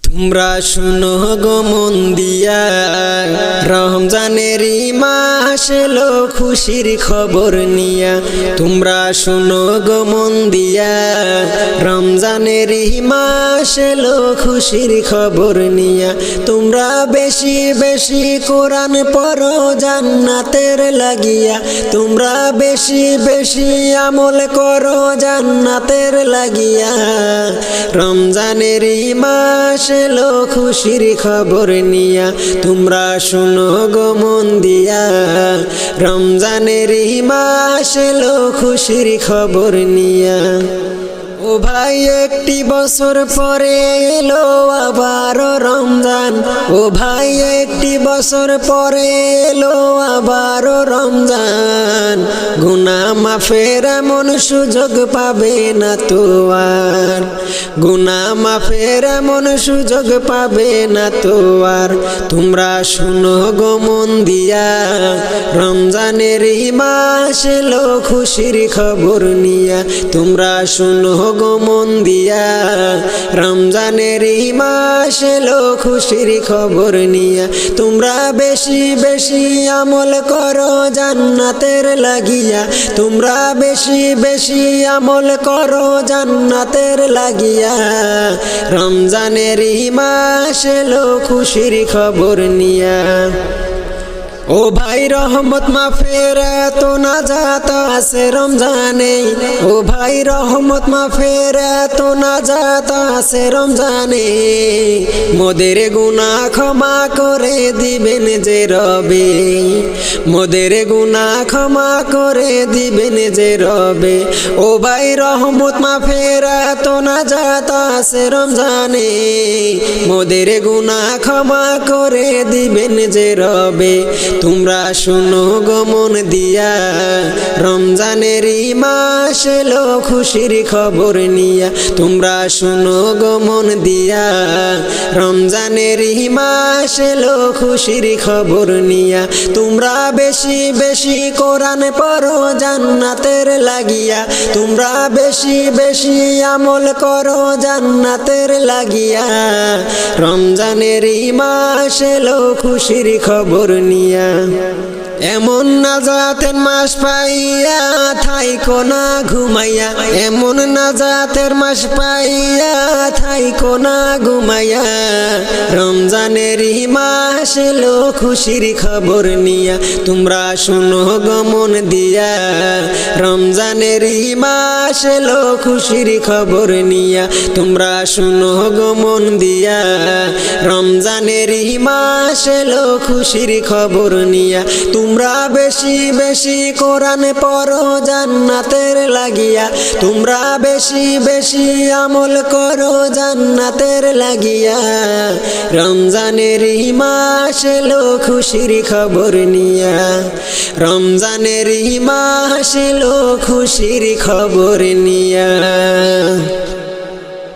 তোমরা শুনো গো মন দিয়া, রমজানের মাস এলো খুশির খবর নিয়া। তোমরা শুনো গো মন দিয়া, রমজানের মাস এলো খুশির খবর নিয়া। তোমরা বেশি বেশি কোরআন পড়ো জান্নাতের লাগিয়া। তোমরা বেশি বেশি আমল করো জান্নাতের লাগিয়া। রমজানের মাস এলো খুশির খবর নিয়া। তোমরা শুনো গো মন দিয়া, রমজানের মাস এলো খুশির খবর নিয়া। ও ভাই একটি বছর পরে এলো আবার রমজান। ও ভাই একটি বছর পরে এলো আবার রমজান। গুনাহ মাফের এমন সুযোগ পাবে না তো আর। গুনাহ মাফের এমন সুযোগ পাবে না তো আর। তোমরা শুনো গো মন দিয়া, রমজানের মাস এলো খুশির খবর নিয়া। তোমরা শুনো গো মন দিয়া, রমজানের মাস এলো খুশির খবর নিয়া। তোমরা বেশি বেশি আমল করো জান্নাতের লাগিয়া। তোমরা বেশি বেশি আমল করো জান্নাতের লাগিয়া। রমজানের মাস এলো খুশির খবর নিয়া। ও ভাই রহমত মাফের এত নাজাত আছে রমজানে। ও ভাই রহমত মাফের এত নাজাত আছে রমজানে। মোদের গুনাহ ক্ষমা করে দিবেন যে রবে। মোদের গুনাহ ক্ষমা করে দিবেন যে রবে। ও ভাই রহমত মাফের এত নাজাত আছে রমজানে। মোদের গুনাহ ক্ষমা করে দিবেন যে রবে। তোমরা শুনো গো মন দিয়া, রমজানের মাস এলো খুশির খবর নিয়া। তোমরা শুনো গো মন দিয়া, রমজানের মাস এলো খুশির খবর নিয়া। তোমরা বেশি বেশি কোরআন পড়ো জান্নাতের লাগিয়া। তোমরা বেশি বেশি আমল করো জান্নাতের লাগিয়া। রমজানের মাস এলো খুশির খবর নিয়া। এমন নাজাতের মাস পাইয়া থাইকো না ঘুমাইয়া। এমন নাজাতের মাস পাইয়া থাইকো না ঘুমাইয়া। রমজানের মাস এলো খুশির খবর নিয়া। তোমরা শুনো গো মন দিয়া, রমজানের মাস এলো খুশির খবর নিয়া। তোমরা শুনো গো মন দিয়া, রমজানের মাস এলো খুশির খবর নিয়া। তোমরা বেশি বেশি কোরআন পড়ো জান্নাতের লাগিয়া। তোমরা বেশি বেশি আমল করো জান্নাতের লাগিয়া। রমজানের মাস এলো খুশির খবর নিয়া। রমজানের মাস এলো খুশির খবর নিয়া।